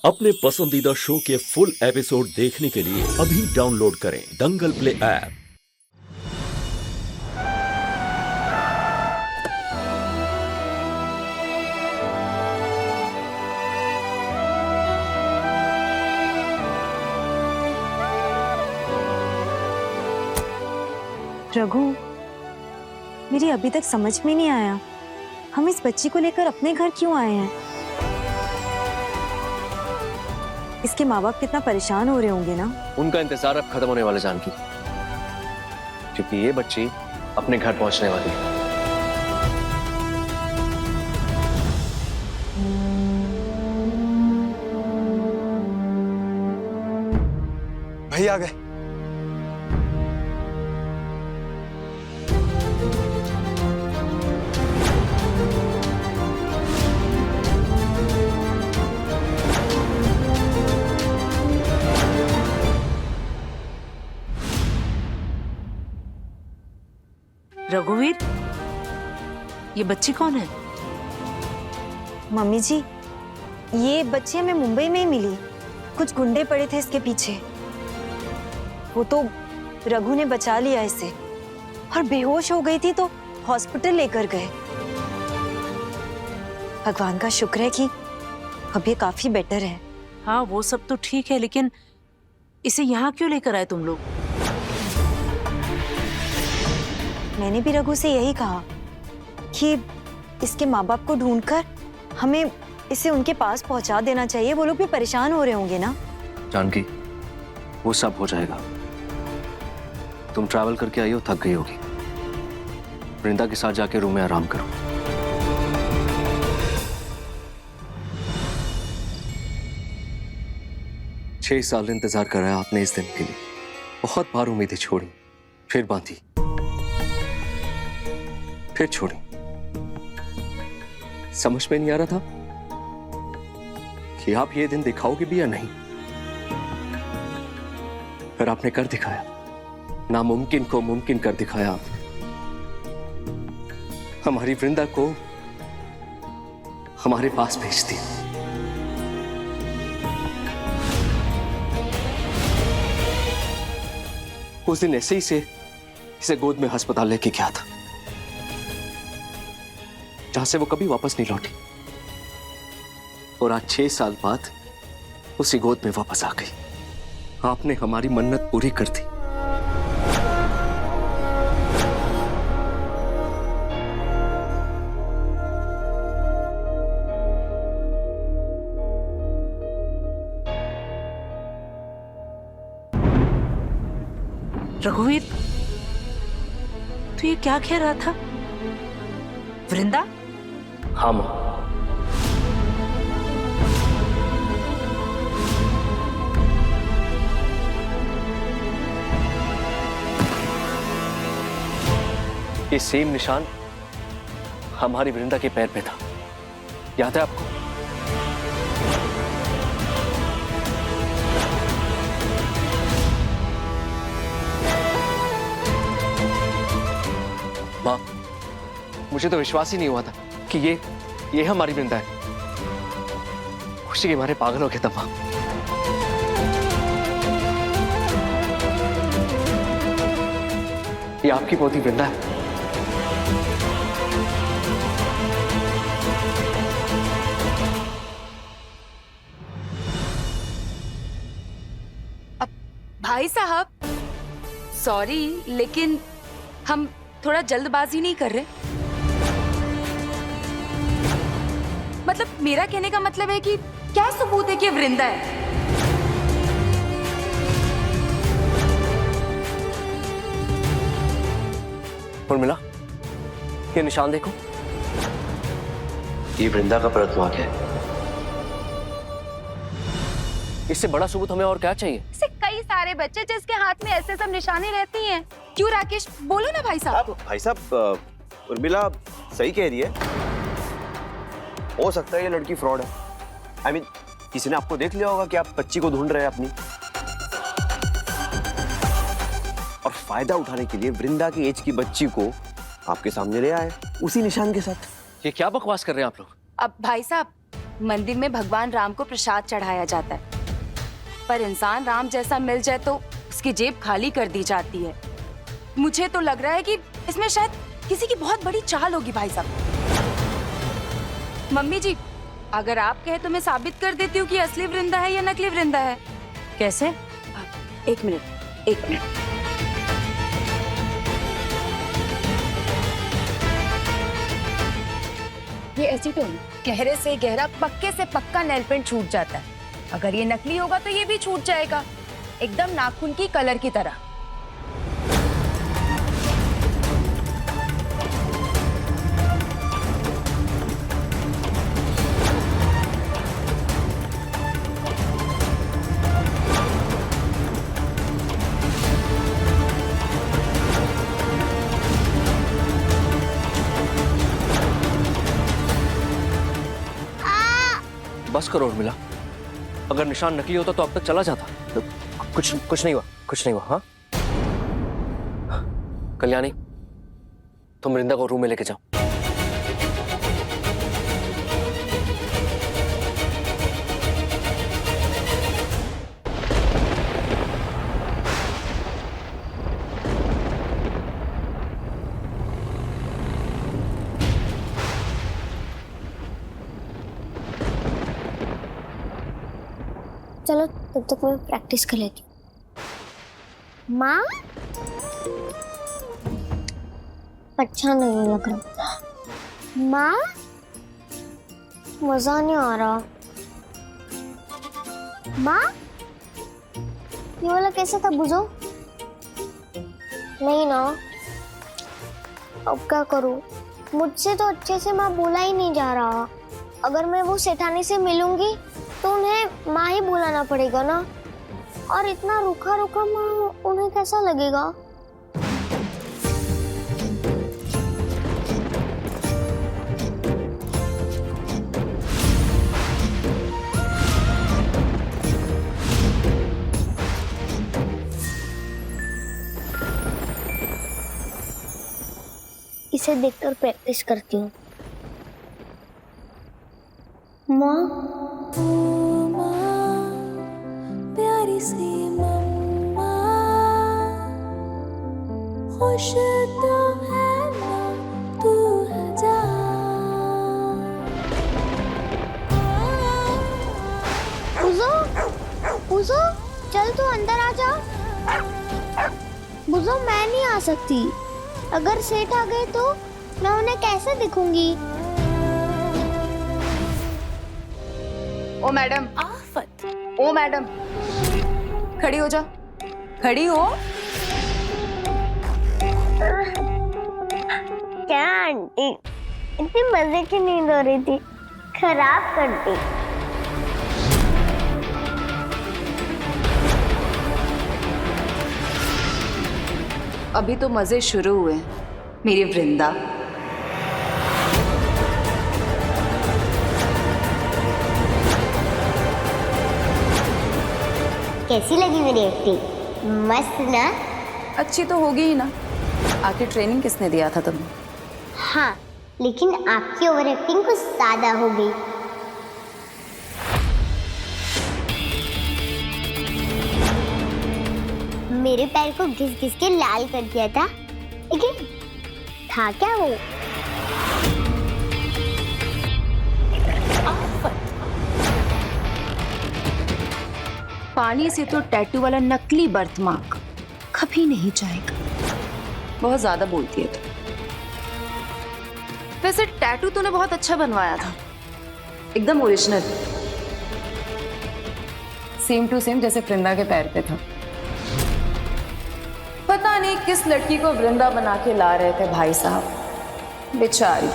अपने पसंदीदा शो के फुल एपिसोड देखने के लिए अभी डाउनलोड करें दंगल प्ले ऐप। रघु, मेरी अभी तक समझ में नहीं आया, हम इस बच्ची को लेकर अपने घर क्यों आए हैं? इसके माँ बाप कितना परेशान हो रहे होंगे ना। उनका इंतजार अब खत्म होने वाला जानकी, क्योंकि ये बच्ची अपने घर पहुंचने वाली है। भैया आ गए। रघुवीर, ये बच्ची कौन है? मम्मी जी, ये बच्ची हमें मुंबई में ही मिली। कुछ गुंडे पड़े थे इसके पीछे, वो तो रघु ने बचा लिया इसे, और बेहोश हो गई थी तो हॉस्पिटल लेकर गए। भगवान का शुक्र है कि अब ये काफी बेटर है। हाँ, वो सब तो ठीक है, लेकिन इसे यहाँ क्यों लेकर आए तुम लोग? मैंने भी रघु से यही कहा कि इसके माँ बाप को ढूंढकर हमें इसे उनके पास पहुंचा देना चाहिए। वो लोग भी परेशान हो रहे होंगे ना। जानकी, वो सब हो जाएगा। तुम ट्रैवल करके आई हो, थक गई होगी। वृंदा के साथ जाके रूम में आराम करो। छह साल इंतजार कराया आपने इस दिन के लिए। बहुत बार उम्मीदें छोड़ी, फिर बांधी, फिर छोड़ी। समझ में नहीं आ रहा था कि आप ये दिन दिखाओगे भी या नहीं। फिर आपने कर दिखाया, नामुमकिन को मुमकिन कर दिखाया आपने। हमारी वृंदा को हमारे पास भेज दिया। उस दिन ऐसे ही से इसे गोद में अस्पताल लेके गया था, जहां से वो कभी वापस नहीं लौटी। और आज 6 साल बाद उसी गोद में वापस आ गई। आपने हमारी मन्नत पूरी कर दी। रघुवीर, तू ये क्या कह रहा था? वृंदा? हाँ मां, ये सेम निशान हमारी वृंदा के पैर पे था, याद है आपको? मां, मुझे तो विश्वास ही नहीं हुआ था कि ये हमारी वृंदा है। खुशी के मारे पागल हो गया था मां। ये आपकी पोती वृंदा है। भाई साहब, सॉरी, लेकिन हम थोड़ा जल्दबाजी नहीं कर रहे। मतलब मेरा कहने का मतलब है कि क्या सबूत है कि वृंदा है? और मिला, ये निशान देखो, ये वृंदा का परतमार्क है। इससे बड़ा सबूत हमें और क्या चाहिए? ऐसे कई सारे बच्चे जिसके हाथ में ऐसे सब निशानें रहती हैं। क्यों राकेश, बोलो ना भाई साहब। भाई साहब, उर्मिला सही कह रही है। हो सकता है ये लड़की फ्रॉड है। I mean, किसी ने आपको देख लिया होगा कि आप बच्ची को ढूंढ रहे हैं अपनी, और फायदा उठाने के लिए वृंदा की एज की बच्ची को आपके सामने ले आए उसी निशान के साथ। ये क्या बकवास कर रहे हैं आप लोग? अब भाई साहब, मंदिर में भगवान राम को प्रसाद चढ़ाया जाता है, पर इंसान राम जैसा मिल जाए तो उसकी जेब खाली कर दी जाती है। मुझे तो लग रहा है कि इसमें शायद किसी की बहुत बड़ी चाल होगी भाई साहब। मम्मी जी, अगर आप कहे तो मैं साबित कर देती हूँ कि असली वृंदा है या नकली वृंदा है। कैसे? एक मिनट। ये ऐसी तो नहीं, गहरे से गहरा, पक्के से पक्का नेल पेंट छूट जाता है। अगर ये नकली होगा तो ये भी छूट जाएगा, एकदम नाखून की कलर की तरह। बस करो उर्मिला, अगर निशान नकली होता तो अब तक चला जाता। कुछ नहीं हुआ। हाँ कल्याणी, तुम वृंदा को रूम में लेके जाओ। चलो तब तक मैं प्रैक्टिस कर लेती हूँ। माँ, अच्छा नहीं लग रहा। माँ, मजा नहीं आ रहा। माँ, ये वाला कैसा था बुझो? नहीं ना, अब क्या करूँ? मुझसे तो अच्छे से माँ बोला ही नहीं जा रहा। अगर मैं वो सेठानी से मिलूंगी तो उन्हें माँ ही बुलाना पड़ेगा ना, और इतना रुखा रुखा माँ उन्हें कैसा लगेगा? इसे देखकर प्रैक्टिस करती हूँ। माँ, प्यारी सी मम्मा, खुश तो है ना तू जा। बुझो, चल तू अंदर आ जा। बुझो, मैं नहीं आ सकती। अगर सेठ आ गए तो मैं उन्हें कैसे दिखूंगी? ओ मैडम, आफत। ओ मैडम, खड़ी हो जा। खड़ी हो। क्या आंटी, इतनी मजे की नींद हो रही थी, खराब कर दी। अभी तो मजे शुरू हुए मेरी वृंदा। कैसी लगी मेरी एक्टिंग? मस्त ना? अच्छी तो होगी ही ना, आखिर ट्रेनिंग किसने दिया था तुम्हें? हाँ, लेकिन आपकी ओवर एक्टिंग कुछ ज्यादा हो गई। मेरे पैर को घिस घिस के लाल कर दिया था, लेकिन था क्या वो? पानी से तो टैटू वाला नकली बर्थमार्क कभी नहीं जाएगा। बहुत ज्यादा बोलती है तू। वैसे टैटू तूने बहुत अच्छा बनवाया था, एकदम ओरिजिनल, सेम टू सेम जैसे वृंदा के पैर पे था। पता नहीं किस लड़की को वृंदा बना के ला रहे थे भाई साहब, बेचारी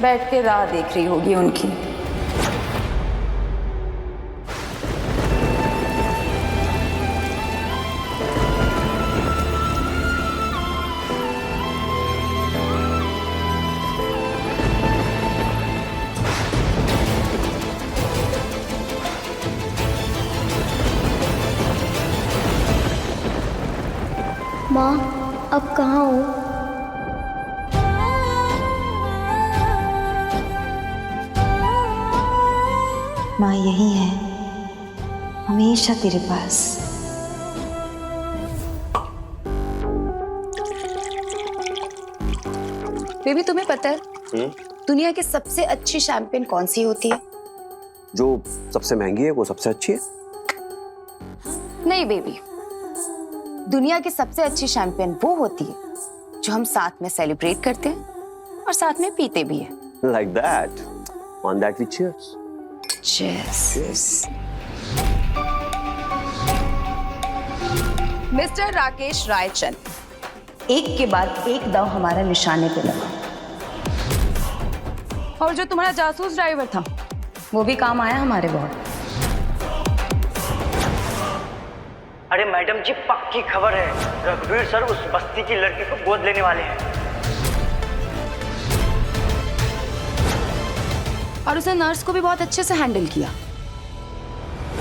बैठ के राह देख रही होगी उनकी। माँ, अब कहाँ हो? माँ यही है, हमेशा तेरे पास। बेबी तुम्हें पता है दुनिया की सबसे अच्छी शैंपेन कौन सी होती है? जो सबसे महंगी है वो सबसे अच्छी है? नहीं बेबी, दुनिया की सबसे अच्छी शैंपेन वो होती है जो हम साथ में सेलिब्रेट करते हैं और साथ में पीते भी हैं। Like that. On that we cheers. Cheers. Mister Rakesh Raichand, एक के बाद एक दाव हमारा निशाने पे लगा। और जो तुम्हारा जासूस ड्राइवर था वो भी काम आया हमारे बहुत। अरे मैडम जी, पक्की खबर है, रघुवीर सर उस बस्ती की लड़की को गोद लेने वाले हैं। और उसने नर्स को भी बहुत अच्छे से हैंडल किया।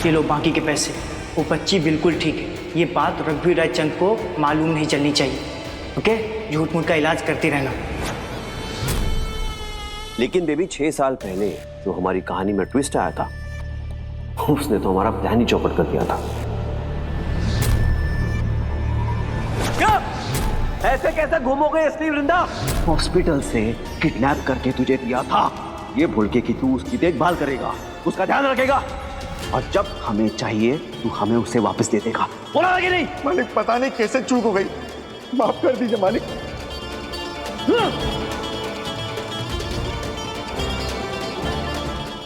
ये लो बाकी के पैसे। वो बच्ची बिल्कुल ठीक है, ये बात रघुवीर रायचंद को मालूम नहीं चलनी चाहिए। ओके, झूठ मूठ का इलाज करती रहना। लेकिन बेबी 6 साल पहले जो हमारी कहानी में ट्विस्ट आया था उसने तो हमारा प्लान ही चौपट कर दिया था। क्या? ऐसे कैसे घूमोगे असली वृंदा? हॉस्पिटल से किडनैप करके तुझे दिया था, ये भूल के कि तू उसकी देखभाल करेगा, उसका ध्यान रखेगा, और जब हमें चाहिए तू हमें उसे वापस दे देगा। बोला कि नहीं? मालिक पता नहीं कैसे चूक हो गई, माफ कर दीजिए मालिक।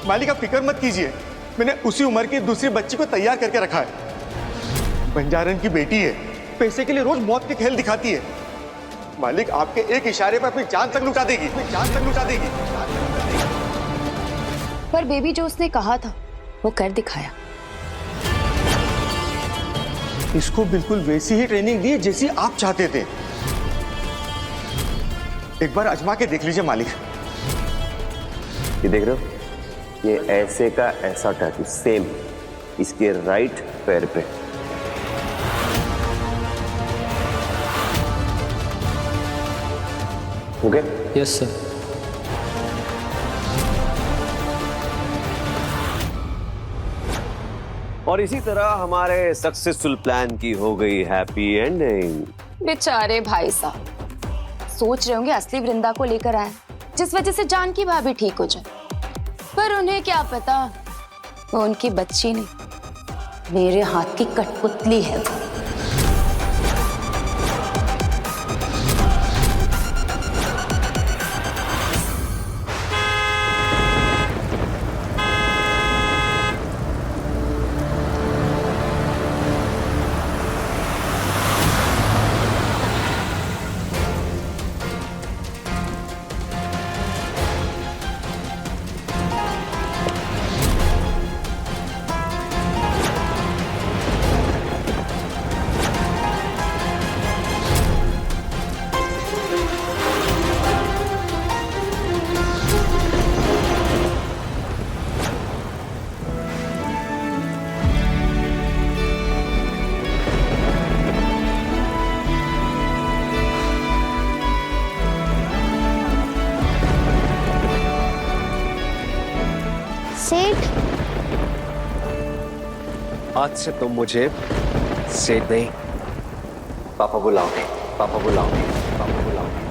मालिक आप फिक्र मत कीजिए, मैंने उसी उम्र की दूसरी बच्ची को तैयार करके रखा है। बंजारन की बेटी है, पैसे के लिए रोज मौत के खेल दिखाती है। मालिक आपके एक इशारे पर अपनी जान तक लुटा देगी, अपनी जान तक लुटा देगी। पर बेबी जो उसने कहा था वो कर दिखाया। इसको बिल्कुल वैसी ही ट्रेनिंग दी जैसी आप चाहते थे। एक बार आजमा के देख लीजिए मालिक। ये देख रहे हो, ये ऐसे का ऐसा टैटू सेम इसके राइट पैर पे। ओके? Yes sir. और इसी तरह हमारे सक्सेसफुल प्लान की हो गई हैप्पी एंडिंग। बेचारे भाई साहब सोच रहे होंगे असली वृंदा को लेकर आए जिस वजह से जानकी भाभी ठीक हो जाए, पर उन्हें क्या पता वो उनकी बच्ची नहीं, मेरे हाथ की कठपुतली है। सेठ, आज से तुम मुझे सेठ नहीं, पापा बुलाओगे, पापा बुलाओगे, पापा बुलाओगे।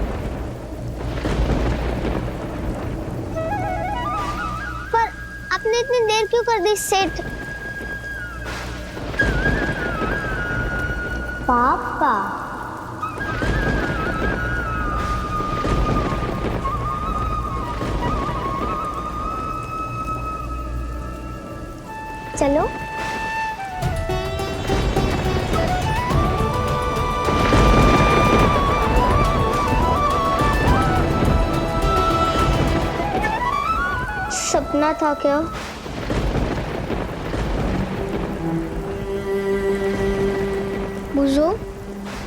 पर आपने इतनी देर क्यों कर दी सेठ? पापा, चलो। सपना था क्या? बुझो,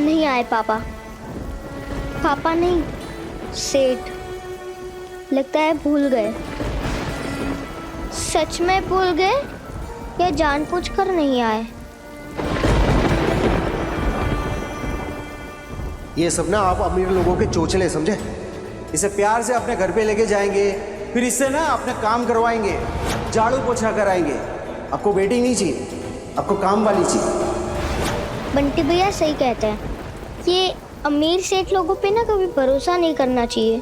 नहीं आए पापा। पापा नहीं, सेठ। लगता है भूल गए। सच में भूल गए या जानबूझकर नहीं आए? ये सब ना आप अमीर लोगों के चोचले समझे। इसे प्यार से अपने घर पे लेके जाएंगे, फिर इससे ना अपने काम करवाएंगे। झाड़ू पोछा कराएंगे। आपको वेटिंग नहीं चाहिए, आपको काम वाली चाहिए। बंटी भैया सही कहते हैं, ये अमीर सेठ लोगों पे ना कभी भरोसा नहीं करना चाहिए।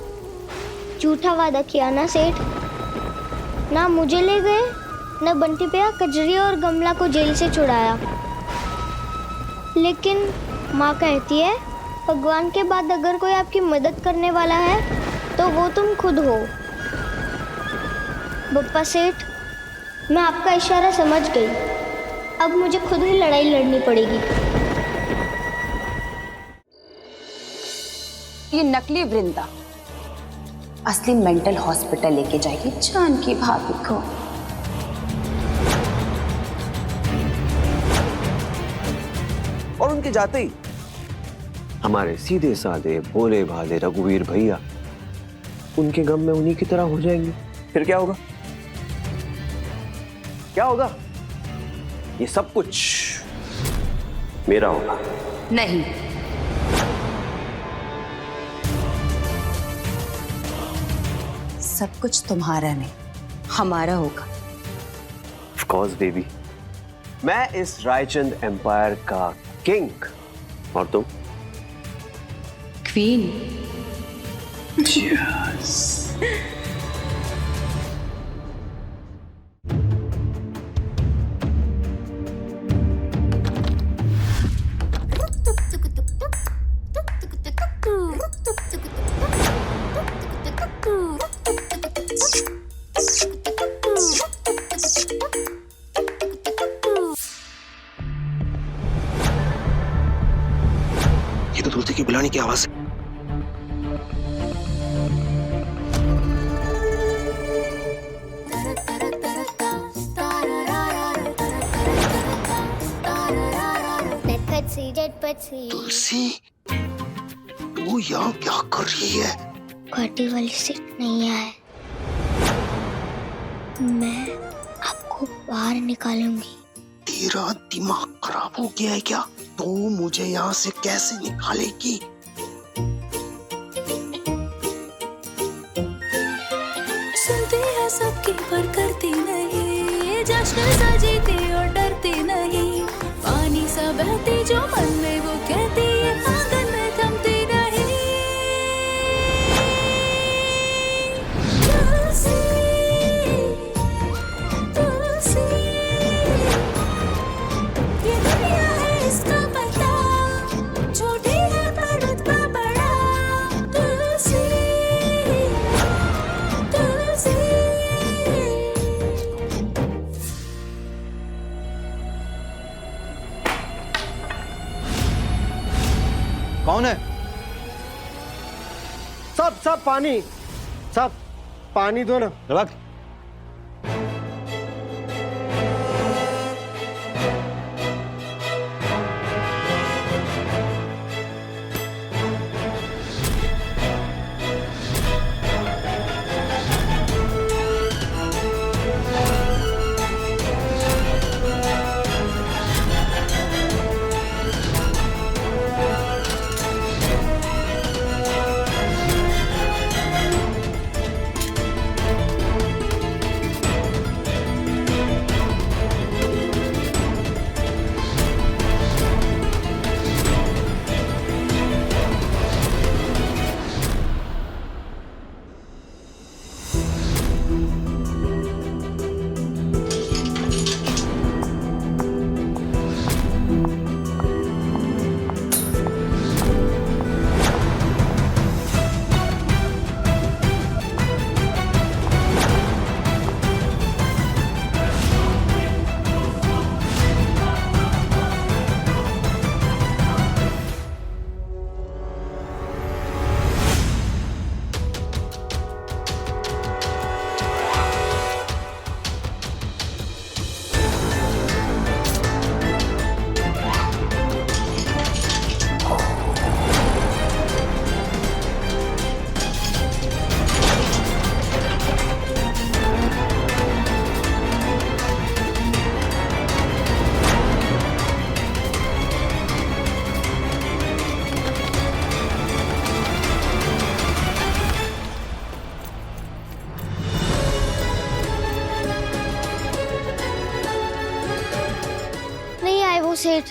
झूठा वादा किया ना सेठ, ना मुझे ले गए, ना बंटी भैया कजरी और गमला को जेल से छुड़ाया। लेकिन माँ कहती है भगवान के बाद अगर कोई आपकी मदद करने वाला है तो वो तुम खुद हो। बप्पा सेठ, मैं आपका इशारा समझ गई, अब मुझे खुद ही लड़ाई लड़नी पड़ेगी। ये नकली वृंदा असली मेंटल हॉस्पिटल लेके जाएगी जानकी भाभी को। और उनके जाते ही हमारे सीधे साधे भोले भाले रघुवीर भैया उनके गम में उन्हीं की तरह हो जाएंगे। फिर क्या होगा? क्या होगा? ये सब कुछ मेरा होगा। नहीं, सब कुछ तुम्हारा नहीं, हमारा होगा। Of course, baby. मैं इस रायचंद एम्पायर का किंग और तुम क्वीन। ये तो तुलसी की बुलाने की आवाज है। तुलसी, तू यहाँ क्या कर रही है? पार्टी वाली सीट नहीं है, मैं आपको बाहर निकालूंगी। तेरा दिमाग खराब हो गया है क्या? तू मुझे यहाँ से कैसे निकालेगी? सुनती है सबकी पर करती नहीं, जश्न सजीती और डरती नहीं। पानी सा बहती जो मन में वो कहती है, आंगन में थमती नहीं। तुलसी, तुलसी, ये दुनिया है इसका पता, छोटी है पर रुतबा बड़ा। तुलसी, तुलसी। कौन है? सब पानी, सब पानी दो ना। रख। हो सेठ,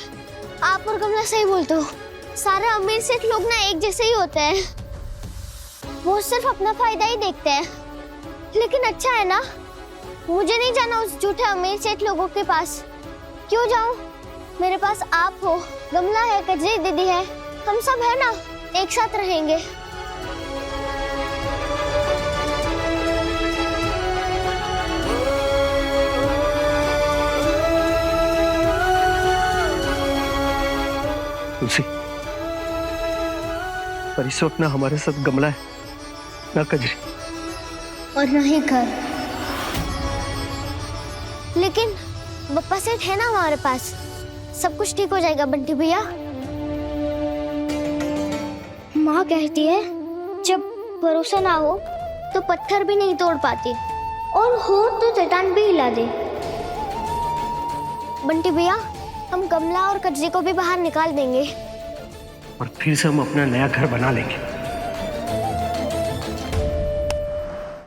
आप और कमला सही बोलते हो। सारे अमीर सेठ लोग ना एक जैसे ही होते हैं, वो सिर्फ अपना फायदा ही देखते हैं। लेकिन अच्छा है ना, मुझे नहीं जाना उस झूठे अमीर सेठ लोगों के पास। क्यों जाऊं? मेरे पास आप हो, गमला है, कजरी दीदी है, हम सब है ना, एक साथ रहेंगे। तुलसी, पर इस वक्त ना हमारे साथ गमला है, ना कजरी और ना ही घर। लेकिन बप्पा सेठ है ना हमारे पास, सब कुछ ठीक हो जाएगा बंटी भैया। माँ कहती है जब भरोसा ना हो तो पत्थर भी नहीं तोड़ पाती, और हो तो चट्टान भी हिला दे। बंटी भैया, हम गमला और कजरी को भी बाहर निकाल देंगे और फिर से हम अपना नया घर बना लेंगे।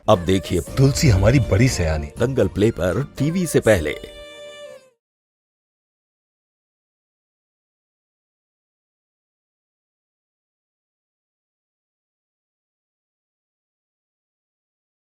अब देखिए तुलसी हमारी बड़ी सयानी। दंगल प्ले पर टीवी से पहले।